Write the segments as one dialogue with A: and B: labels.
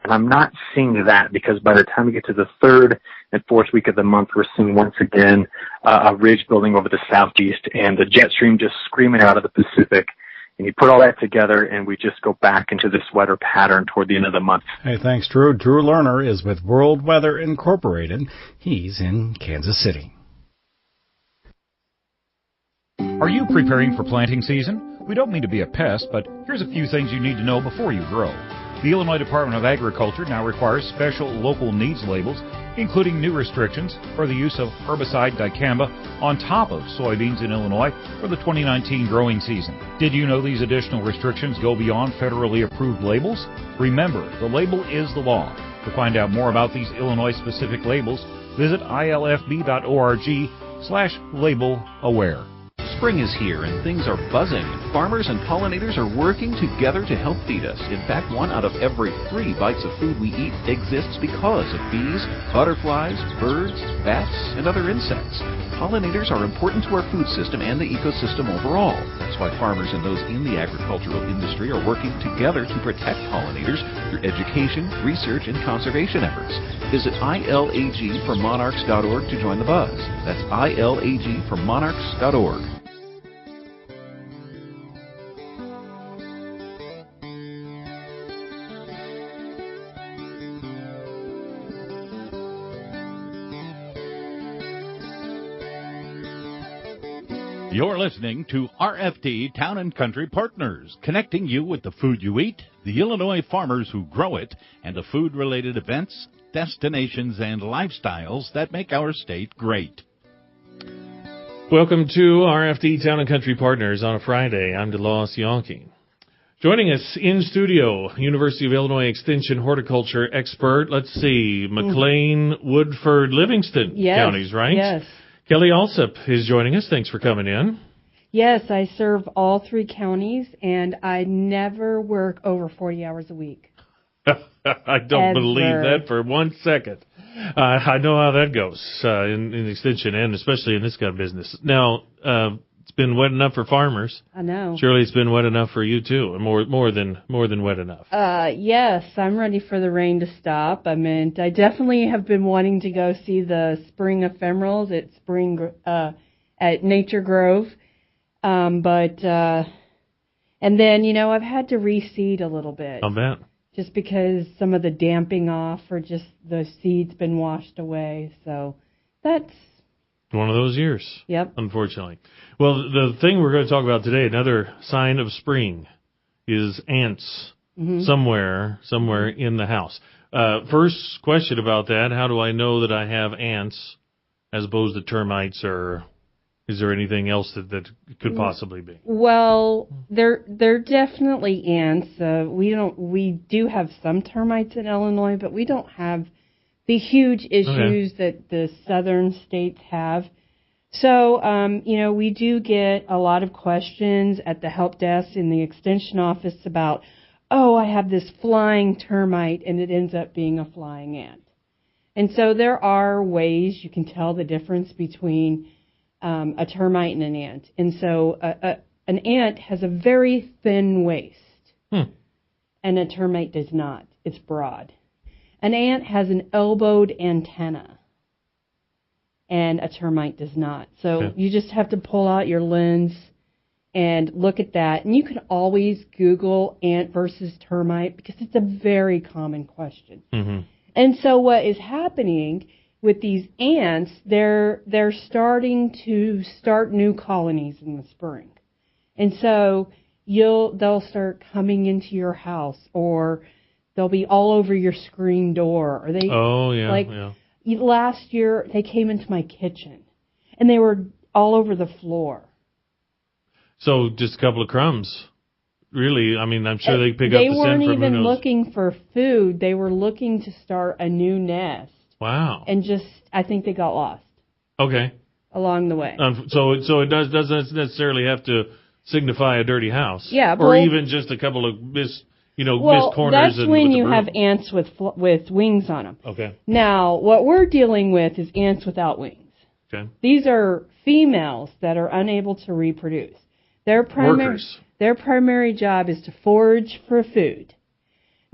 A: And I'm not seeing that because by the time we get to the third and fourth week of the month, we're seeing once again a ridge building over the southeast and the jet stream just screaming out of the Pacific. And you put all that together, and we just go back into this weather pattern toward the end of the month.
B: Hey, thanks, Drew. Drew Lerner is with World Weather Incorporated. He's in Kansas City.
C: Are you preparing for planting season? We don't mean to be a pest, but here's a few things you need to know before you grow. The Illinois Department of Agriculture now requires special local needs labels, including new restrictions for the use of herbicide dicamba on top of soybeans in Illinois for the 2019 growing season. Did you know these additional restrictions go beyond federally approved labels? Remember, the label is the law. To find out more about these Illinois-specific labels, visit ilfb.org/label-aware.
D: Spring is here and things are buzzing. Farmers and pollinators are working together to help feed us. In fact, 1 out of every 3 bites of food we eat exists because of bees, butterflies, birds, bats, and other insects. Pollinators are important to our food system and the ecosystem overall. That's why farmers and those in the agricultural industry are working together to protect pollinators through education, research, and conservation efforts. Visit ilagformonarchs.org to join the buzz. That's ilagformonarchs.org.
E: You're listening to RFD Town and Country Partners, connecting you with the food you eat, the Illinois farmers who grow it, and the food-related events, destinations, and lifestyles that make our state great.
F: Welcome to RFD Town and Country Partners on a Friday. I'm DeLoss Yonke. Joining us in studio, University of Illinois Extension horticulture expert, let's see, McLean, Woodford, Livingston counties, right?
G: Yes.
F: Kelly Alsop is joining us. Thanks for coming in.
G: Yes, I serve all 3 counties, and I never work over 40 hours a week.
F: I don't believe that for 1 second. I know how that goes in Extension and especially in this kind of business. Now, it's been wet enough for farmers.
G: I know.
F: Surely it's been wet enough for you too, more than wet enough.
G: Yes, I'm ready for the rain to stop. I mean, I definitely have been wanting to go see the spring ephemerals at Nature Grove, and then I've had to reseed a little bit.
F: I'll bet.
G: Just because some of the damping off or just the seed's been washed away, so that's
F: one of those years.
G: Yep.
F: Unfortunately. Well, the thing we're going to talk about today, another sign of spring, is ants somewhere in the house. First question about that, how do I know that I have ants as opposed to termites, or is there anything else that could possibly be?
G: Well, they're definitely ants. We do have some termites in Illinois, but we don't have the huge issues that the southern states have. So, we do get a lot of questions at the help desk in the extension office about, I have this flying termite, and it ends up being a flying ant. And so there are ways you can tell the difference between a termite and an ant. And so an ant has a very thin waist, and a termite does not. It's broad. An ant has an elbowed antenna, and a termite does not. So you just have to pull out your lens and look at that. And you can always Google ant versus termite because it's a very common question. Mm-hmm. And so what is happening with these ants, they're starting to start new colonies in the spring. And so they'll start coming into your house, or they'll be all over your screen door, or they last year they came into my kitchen and they were all over the floor.
F: So just a couple of crumbs. Really, I mean, I'm sure they pick up the scent from who knows. They weren't
G: even looking for food. They were looking to start a new nest.
F: Wow.
G: And I think they got lost.
F: Okay.
G: Along the way.
F: So it doesn't necessarily have to signify a dirty house.
G: Yeah.
F: Or even just a couple of missed corners.
G: That's when you have ants with wings on them.
F: Okay.
G: Now, what we're dealing with is ants without wings.
F: Okay.
G: These are females that are unable to reproduce. Their primary job is to forage for food.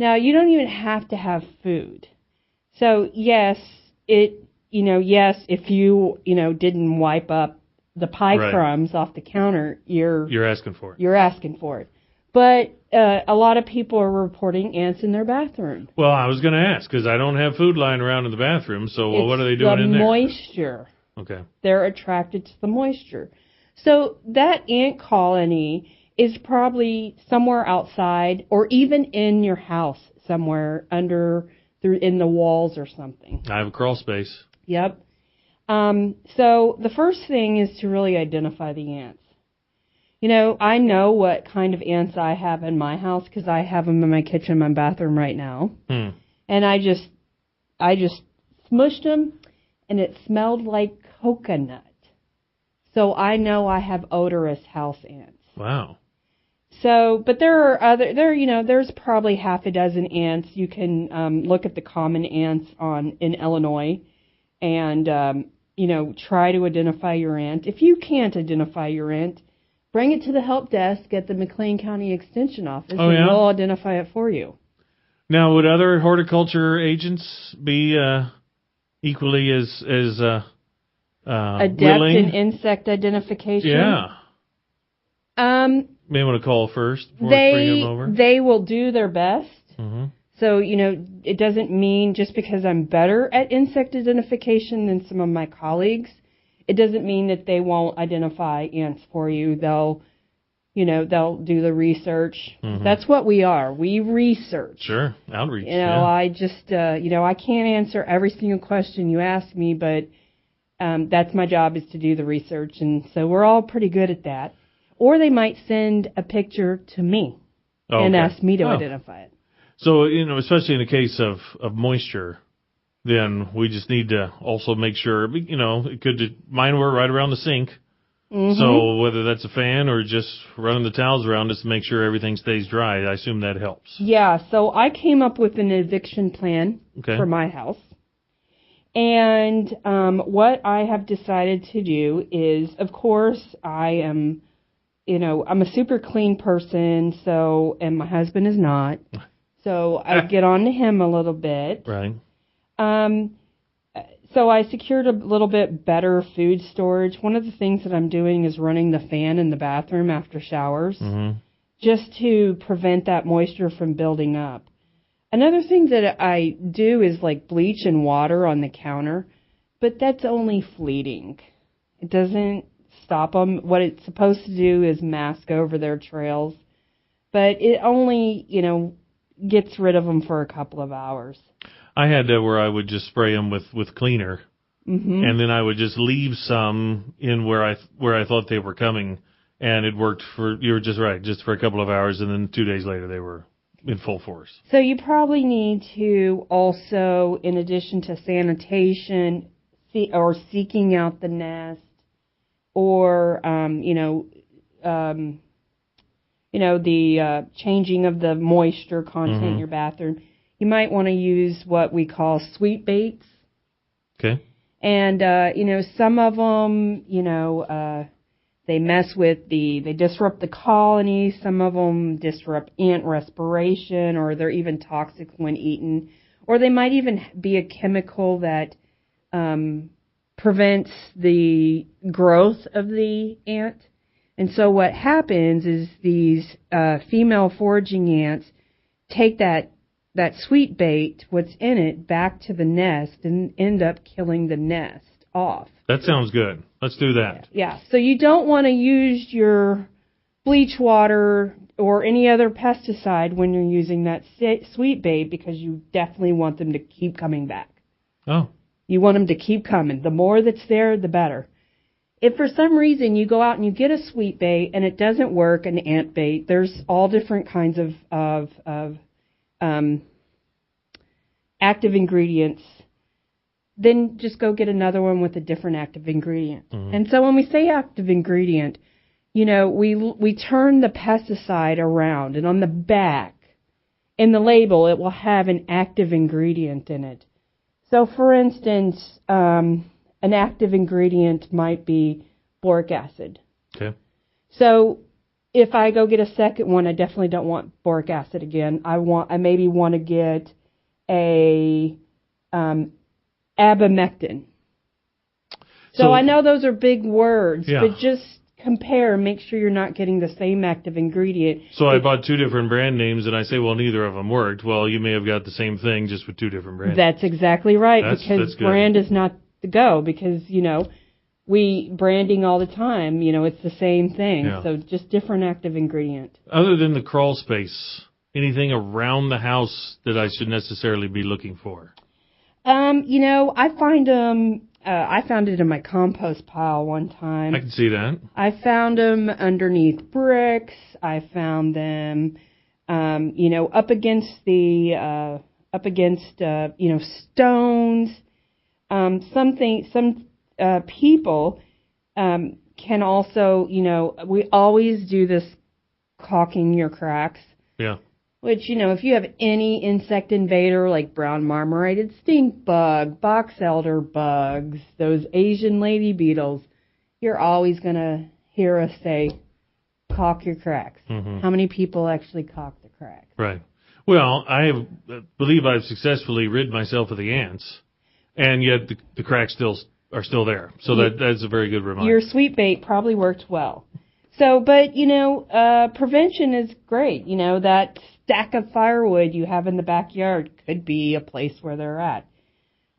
G: Now, you don't even have to have food. So, yes, if you, didn't wipe up the pie crumbs off the counter, you're
F: asking for it.
G: You're asking for it. But a lot of people are reporting ants in their bathroom.
F: Well, I was going to ask, because I don't have food lying around in the bathroom, so what are they doing in there?
G: The moisture.
F: Okay.
G: They're attracted to the moisture. So that ant colony is probably somewhere outside or even in your house somewhere in the walls or something.
F: I have a crawl space.
G: Yep. So the first thing is to really identify the ants. I know what kind of ants I have in my house because I have them in my kitchen, my bathroom right now. And I just smushed them, and it smelled like coconut. So I know I have odorous house ants.
F: Wow.
G: So, but there's probably half a dozen ants. You can look at the common ants in Illinois and, try to identify your ant. If you can't identify your ant, bring it to the help desk at the McLean County Extension Office, and we'll identify it for you.
F: Now, would other horticulture agents be equally as
G: adept
F: willing?
G: in insect identification?
F: Yeah. May want to call first before bringing them over.
G: They will do their best.
F: Mm-hmm.
G: So, it doesn't mean just because I'm better at insect identification than some of my colleagues, it doesn't mean that they won't identify ants for you. They'll do the research. Mm-hmm. That's what we are. We research.
F: Sure. Outreach.
G: I just, I can't answer every single question you ask me, but that's my job, is to do the research. And so we're all pretty good at that. Or they might send a picture to me and ask me to identify it.
F: So, especially in the case of moisture, then we just need to also make sure, mine were right around the sink. Mm-hmm. So whether that's a fan or just running the towels around just to make sure everything stays dry, I assume that helps.
G: Yeah, so I came up with an eviction plan for my house. And what I have decided to do is, of course, I'm a super clean person, and my husband is not. So I get on to him a little bit.
F: Right.
G: So I secured a little bit better food storage. One of the things that I'm doing is running the fan in the bathroom after showers, just to prevent that moisture from building up. Another thing that I do is like bleach and water on the counter, but that's only fleeting. It doesn't stop them. What it's supposed to do is mask over their trails, but it only, gets rid of them for a couple of hours.
F: I had where I would just spray them with cleaner, and then I would just leave some in where I thought they were coming, and it worked you were just right, just for a couple of hours, and then 2 days later they were in full force.
G: So you probably need to also, in addition to sanitation, seeking out the nest, or the changing of the moisture content in your bathroom. You might want to use what we call sweet baits.
F: Okay.
G: And, some of them, they mess with they disrupt the colony. Some of them disrupt ant respiration, or they're even toxic when eaten. Or they might even be a chemical that prevents the growth of the ant. And so what happens is these female foraging ants take that sweet bait, what's in it, back to the nest and end up killing the nest off.
F: That sounds good. Let's do that.
G: Yeah. So you don't want to use your bleach water or any other pesticide when you're using that sweet bait, because you definitely want them to keep coming back.
F: Oh.
G: You want them to keep coming. The more that's there, the better. If for some reason you go out and you get a sweet bait and it doesn't work, an ant bait, there's all different kinds of active ingredients, then just go get another one with a different active ingredient. And so when we say active ingredient, we turn the pesticide around, and on the back, in the label, it will have an active ingredient in it. So, for instance, an active ingredient might be boric acid.
F: Okay.
G: So if I go get a second one, I definitely don't want boric acid again. I maybe want to get a abamectin. So I know those are big words, but just compare, make sure you're not getting the same active ingredient. So
F: I bought 2 different brand names, and I say, well, neither of them worked. Well, you may have got the same thing just with 2 different brands.
G: That's exactly right, because brand is not the go, because, we branding all the time, it's the same thing. Yeah. So just different active ingredient. Other
F: than the crawl space, anything around the house that I should necessarily be looking for?
G: I found it in my compost pile one time.
F: I can see that.
G: I found them underneath bricks. I found them, up against stones. Some people can also, we always do this caulking your cracks.
F: Yeah.
G: Which, if you have any insect invader like brown marmorated stink bug, box elder bugs, those Asian lady beetles, you're always going to hear us say, caulk your cracks. Mm-hmm. How many people actually caulk the cracks?
F: Right. Well, I believe I've successfully rid myself of the ants, and yet the cracks are still there. So that's a very good reminder.
G: Your sweet bait probably worked well. So, but, prevention is great. That stack of firewood you have in the backyard could be a place where they're at.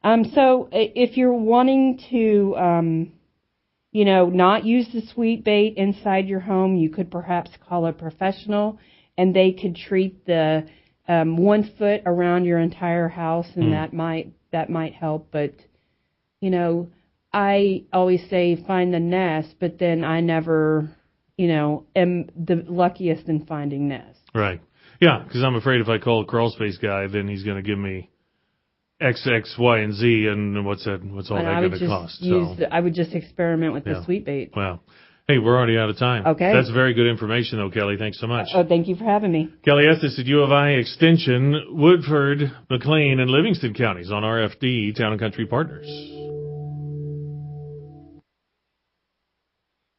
G: So if you're wanting to, not use the sweet bait inside your home, you could perhaps call a professional, and they could treat the 1 foot around your entire house, and that might help. But, I always say find the nest, but then I never, am the luckiest in finding nests.
F: Right. Yeah, because I'm afraid if I call a crawl space guy, then he's going to give me X, Y, and Z, and what's all that going to cost?
G: I would just experiment with the sweet bait.
F: Well, hey, we're already out of time.
G: Okay.
F: That's very good information, though, Kelly. Thanks so much.
G: Oh, thank you for having me.
F: Kelly Estes at U of I Extension, Woodford, McLean, and Livingston counties on RFD, Town and Country Partners.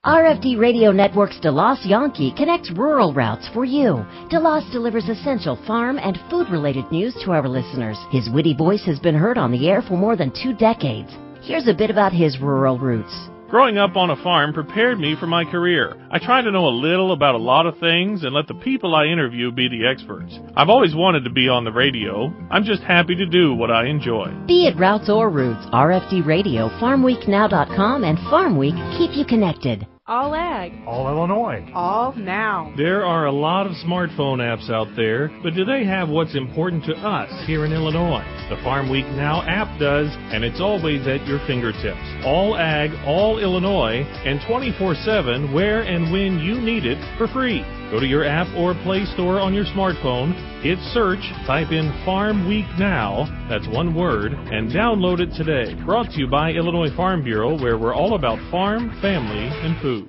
H: RFD Radio Network's DeLoss Yankee connects rural routes for you. DeLoss delivers essential farm and food-related news to our listeners. His witty voice has been heard on the air for more than 2 decades. Here's a bit about his rural roots.
I: Growing up on a farm prepared me for my career. I try to know a little about a lot of things and let the people I interview be the experts. I've always wanted to be on the radio. I'm just happy to do what I enjoy.
H: Be it routes or roots, RFD Radio, FarmWeekNow.com, and Farm Week keep you connected.
J: All Ag.
K: All Illinois.
J: All Now.
F: There are a lot of smartphone apps out there, but do they have what's important to us here in Illinois? The Farm Week Now app does, and it's always at your fingertips. All Ag, all Illinois, and 24/7 where and when you need it for free. Go to your app or Play Store on your smartphone, hit search, type in Farm Week Now, that's one word, and download it today. Brought to you by Illinois Farm Bureau, where we're all about farm, family, and food.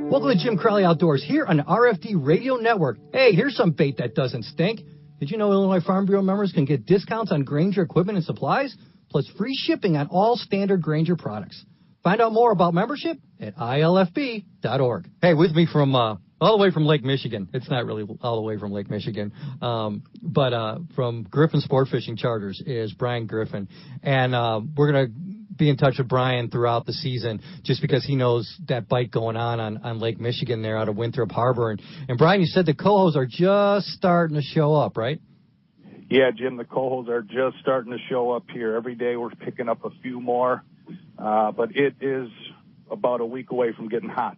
L: Welcome to Jim Crowley Outdoors here on the RFD Radio Network. Hey, here's some bait that doesn't stink. Did you know Illinois Farm Bureau members can get discounts on Grainger equipment and supplies, plus free shipping on all standard Grainger products? Find out more about membership at ilfb.org. Hey, with me from all the way from Lake Michigan. It's not really all the way from Lake Michigan, but from Griffin Sport Fishing Charters is Brian Griffin. And we're going to be in touch with Brian throughout the season just because he knows that bite going on Lake Michigan there out of Winthrop Harbor. And Brian, you said the cohos are just starting to show up, right?
M: Yeah, Jim, the cohos are just starting to show up here. Every day we're picking up a few more. But it is about a week away from getting hot.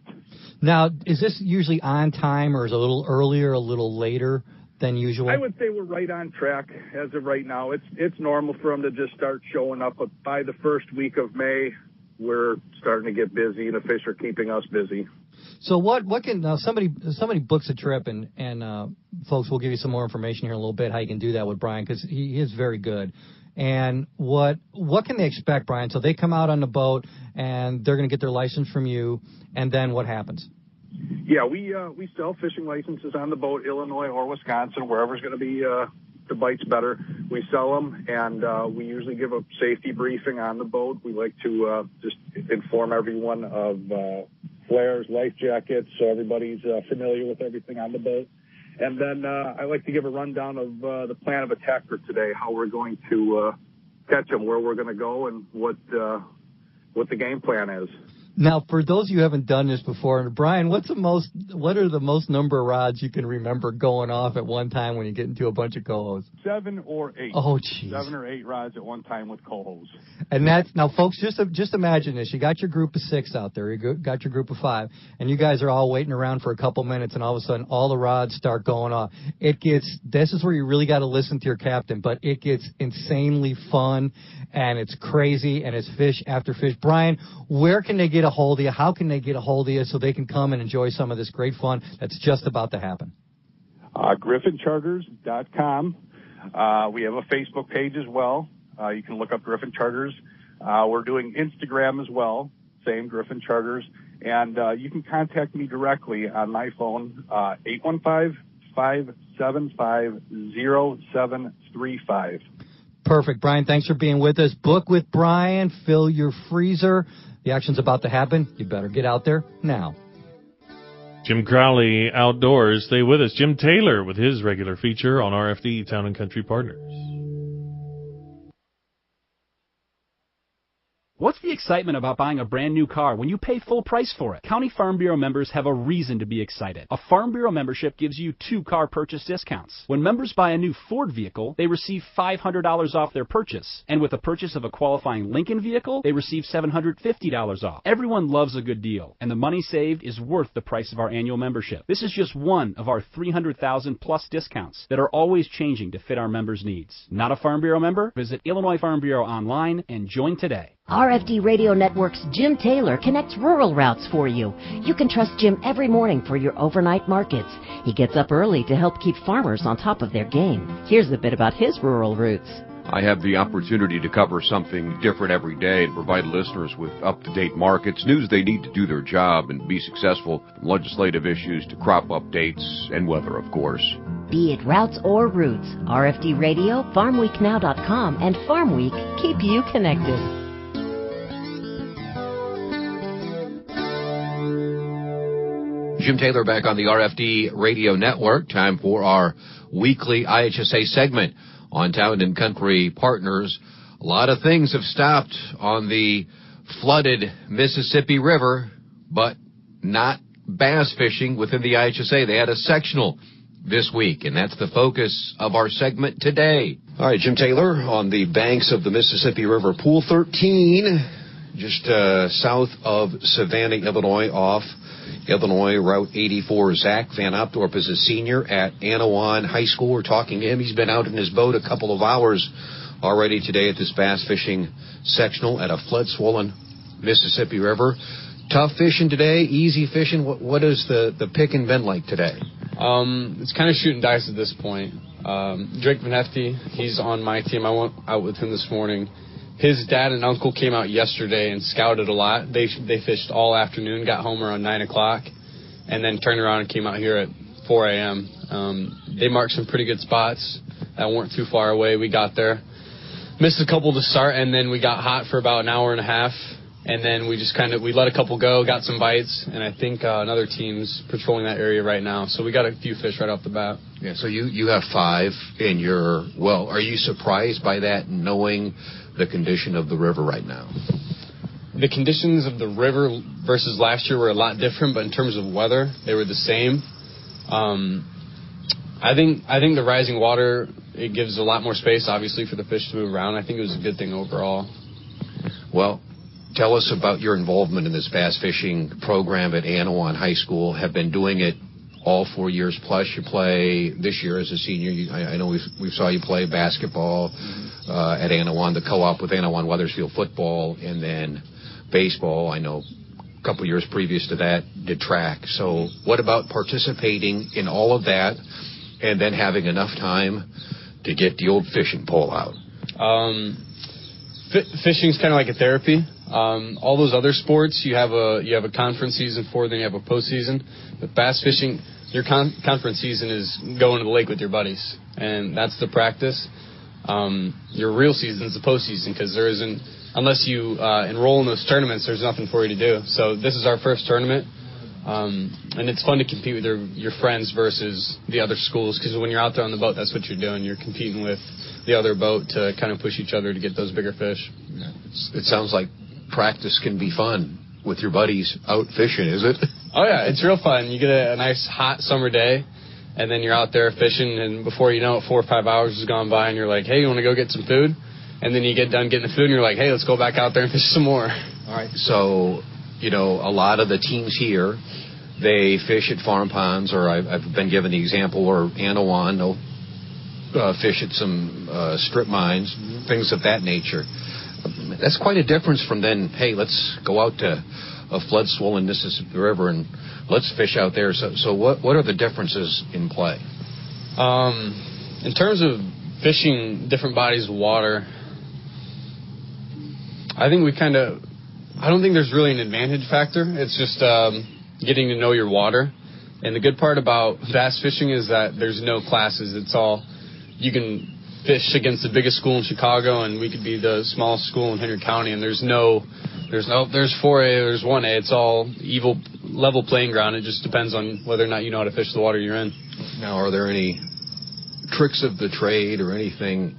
L: Now, is this usually on time, or is it a little earlier, a little later than usual?
M: I would say we're right on track as of right now. It's normal for them to just start showing up. But by the first week of May, we're starting to get busy, and the fish are keeping us busy.
L: So what can somebody books a trip, and folks, we'll give you some more information here in a little bit how you can do that with Brian, because he is very good. And what can they expect, Brian? So they come out on the boat, and they're going to get their license from you, and then what happens?
M: Yeah, we sell fishing licenses on the boat, Illinois or Wisconsin, wherever's going to be the bites better, we sell them, and we usually give a safety briefing on the boat. We like to just inform everyone of flares, life jackets, so everybody's familiar with everything on the boat. And then I like to give a rundown of the plan of attack for today, how we're going to catch them, where we're going to go, and what the game plan is.
L: Now, for those of you who haven't done this before, Brian, what are the most number of rods you can remember going off at one time when you get into a bunch of cohos?
K: 7 or 8.
L: Oh, geez.
K: 7 or 8 rods at one time with cohos.
L: And that's, now, folks, just imagine this. You got your group of 6 out there. You got your group of 5, and you guys are all waiting around for a couple minutes, and all of a sudden, all the rods start going off. This is where you really got to listen to your captain, but it gets insanely fun, and it's crazy, and it's fish after fish. Brian, where can they get a hold of you? How can they get a hold of you so they can come and enjoy some of this great fun that's just about to happen?
K: GriffinCharters.com. We have a Facebook page as well. You can look up Griffin Charters. We're doing Instagram as well, same Griffin Charters. And you can contact me directly on my phone, 815-575-0735.
L: Perfect. Brian, thanks for being with us. Book with Brian. Fill your freezer. The action's about to happen. You better get out there now.
F: Jim Crowley Outdoors. Stay with us. Jim Taylor with his regular feature on RFD Town and Country Partners.
N: What's the excitement about buying a brand new car when you pay full price for it? County Farm Bureau members have a reason to be excited. A Farm Bureau membership gives you 2 car purchase discounts. When members buy a new Ford vehicle, they receive $500 off their purchase. And with the purchase of a qualifying Lincoln vehicle, they receive $750 off. Everyone loves a good deal, and the money saved is worth the price of our annual membership. This is just one of our 300,000 plus discounts that are always changing to fit our members' needs. Not a Farm Bureau member? Visit Illinois Farm Bureau online and join today.
H: RFD Radio Network's Jim Taylor connects rural routes for you. You can trust Jim every morning for your overnight markets. He gets up early to help keep farmers on top of their game. Here's a bit about his rural routes.
O: I have the opportunity to cover something different every day and provide listeners with up-to-date markets, news they need to do their job and be successful, from legislative issues to crop updates and weather, of course.
H: Be it routes or routes, RFD Radio, FarmWeekNow.com, and Farm Week keep you connected.
P: Jim Taylor back on the RFD Radio Network. Time for our weekly IHSA segment on Town and Country Partners. A lot of things have stopped on the flooded Mississippi River, but not bass fishing within the IHSA. They had a sectional this week, and that's the focus of our segment today.
Q: All right, Jim Taylor on the banks of the Mississippi River, Pool 13, just south of Savannah, Illinois, off Illinois Route 84. Zach Van Opdorp is a senior at Anawan High School. We're talking to him. He's been out in his boat a couple of hours already today at this bass fishing sectional at a flood-swollen Mississippi River. Tough fishing today, easy fishing. What is the picking been like today?
R: It's kind of shooting dice at this point. Drake Van Hefty, he's on my team. I went out with him this morning. His dad and uncle came out yesterday and scouted a lot. They fished all afternoon, got home around 9 o'clock, and then turned around and came out here at 4 a.m. They marked some pretty good spots that weren't too far away. We got there. Missed a couple to start, and then we got hot for about an hour and a half, and then we just we let a couple go, got some bites, and I think another team's patrolling that area right now. So we got a few fish right off the bat.
P: Yeah, so you have 5 in your, well, are you surprised by that, knowing the condition of the river right now?
R: The conditions of the river versus last year were a lot different, but in terms of weather, they were the same. I think the rising water, it gives a lot more space, obviously, for the fish to move around. I think it was a good thing overall.
P: Well, tell us about your involvement in this bass fishing program at Anawan High School. Have been doing it all 4 years plus. You play this year as a senior. I know we saw you play basketball at Anawan, the co-op with Anawan Wethersfield football, and then baseball. I know a couple years previous to that did track. So what about participating in all of that and then having enough time to get the old fishing pole out?
R: Fishing's kind of like a therapy. All those other sports, you have a conference season for, then you have a postseason. But bass fishing, your conference season is going to the lake with your buddies, and that's the practice. Your real season is the postseason, because there isn't, unless you enroll in those tournaments, there's nothing for you to do. So this is our first tournament, and it's fun to compete with your friends versus the other schools, because when you're out there on the boat, that's what you're doing. You're competing with the other boat to kind of push each other to get those bigger fish.
Q: Yeah. It sounds like practice can be fun with your buddies out fishing, is it?
R: Oh, yeah, it's real fun. You get a nice hot summer day, and then you're out there fishing, and before you know it, 4 or 5 hours has gone by, and you're like, hey, you want to go get some food? And then you get done getting the food, and you're like, hey, let's go back out there and fish some more.
Q: All right. So, a lot of the teams here, they fish at farm ponds, or I've been given the example where Anawan, they'll fish at some strip mines, things of that nature. That's quite a difference from then, hey, let's go out to a flood-swollen Mississippi River and let's fish out there. So what are the differences in play?
R: In terms of fishing different bodies of water, I think I don't think there's really an advantage factor. It's just getting to know your water. And the good part about bass fishing is that there's no classes. It's all, you can fish against the biggest school in Chicago, and we could be the smallest school in Henry County, and there's 4A, there's 1A. It's all level playing ground. It just depends on whether or not you know how to fish the water you're in.
Q: Now, are there any tricks of the trade or anything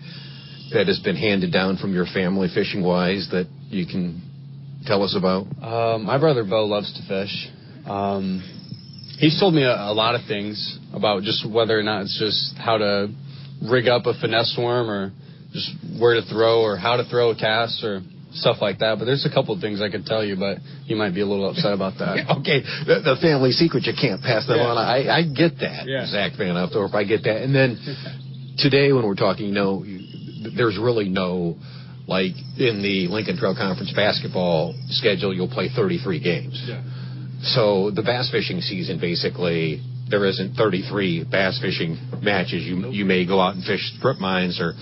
Q: that has been handed down from your family fishing-wise that you can tell us about?
R: My brother Bo loves to fish. He's told me a lot of things about just whether or not it's just how to rig up a finesse worm, or just where to throw, or how to throw a cast, or stuff like that. But there's a couple of things I could tell you, but you might be a little upset about that.
Q: Okay, the family secret, you can't pass that on. I get that, Zach Van Upthorpe, I get that. And then today when we're talking, there's really no, like in the Lincoln Trail Conference basketball schedule, you'll play 33 games. Yeah. So the bass fishing season, basically, there isn't 33 bass fishing matches. You may go out and fish strip mines or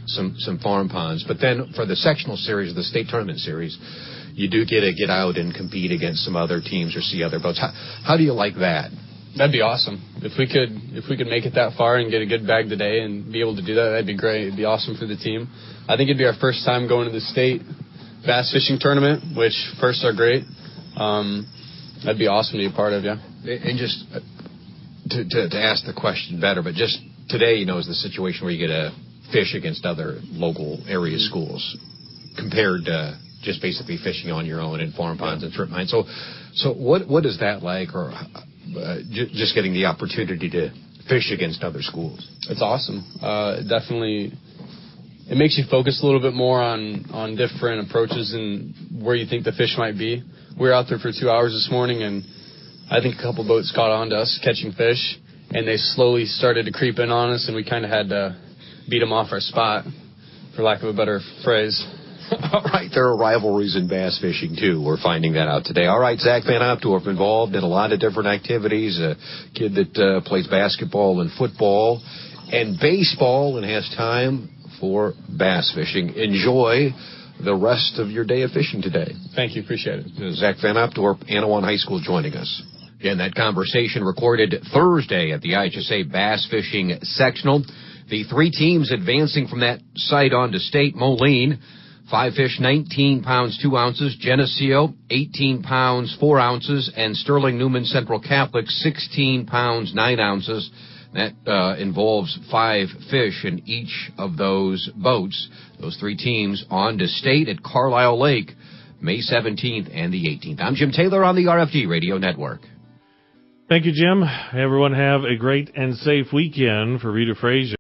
Q: some farm ponds. But then for the sectional series, the state tournament series, you do get to get out and compete against some other teams or see other boats. How do you like that?
R: That'd be awesome. If we could make it that far and get a good bag today and be able to do that, that'd be great. It'd be awesome for the team. I think it'd be our first time going to the state bass fishing tournament, which firsts are great. That'd be awesome to be a part of, yeah.
Q: And just to ask the question better, but just today, is the situation where you get to fish against other local area schools compared to just basically fishing on your own in farm ponds and strip mines. So what is that like, or just getting the opportunity to fish against other schools?
R: It's awesome. Definitely, it makes you focus a little bit more on different approaches and where you think the fish might be. We were out there for 2 hours this morning, and I think a couple boats caught on to us catching fish, and they slowly started to creep in on us, and we kind of had to beat them off our spot, for lack of a better phrase.
Q: All right, there are rivalries in bass fishing, too. We're finding that out today. All right, Zach Van Opdorp involved in a lot of different activities, a kid that plays basketball and football and baseball and has time for bass fishing. Enjoy the rest of your day of fishing today.
R: Thank you. Appreciate it.
Q: Zach Van Opdorp, Anawan High School, joining us. Again, that conversation recorded Thursday at the IHSA Bass Fishing Sectional. The three teams advancing from that site on to state: Moline, 5 fish, 19 pounds, 2 ounces. Geneseo, 18 pounds, 4 ounces. And Sterling Newman Central Catholic, 16 pounds, 9 ounces. That involves 5 fish in each of those boats. Those three teams on to state at Carlisle Lake, May 17th and the 18th. I'm Jim Taylor on the RFD Radio Network.
F: Thank you, Jim. Everyone have a great and safe weekend. For Rita Frazier.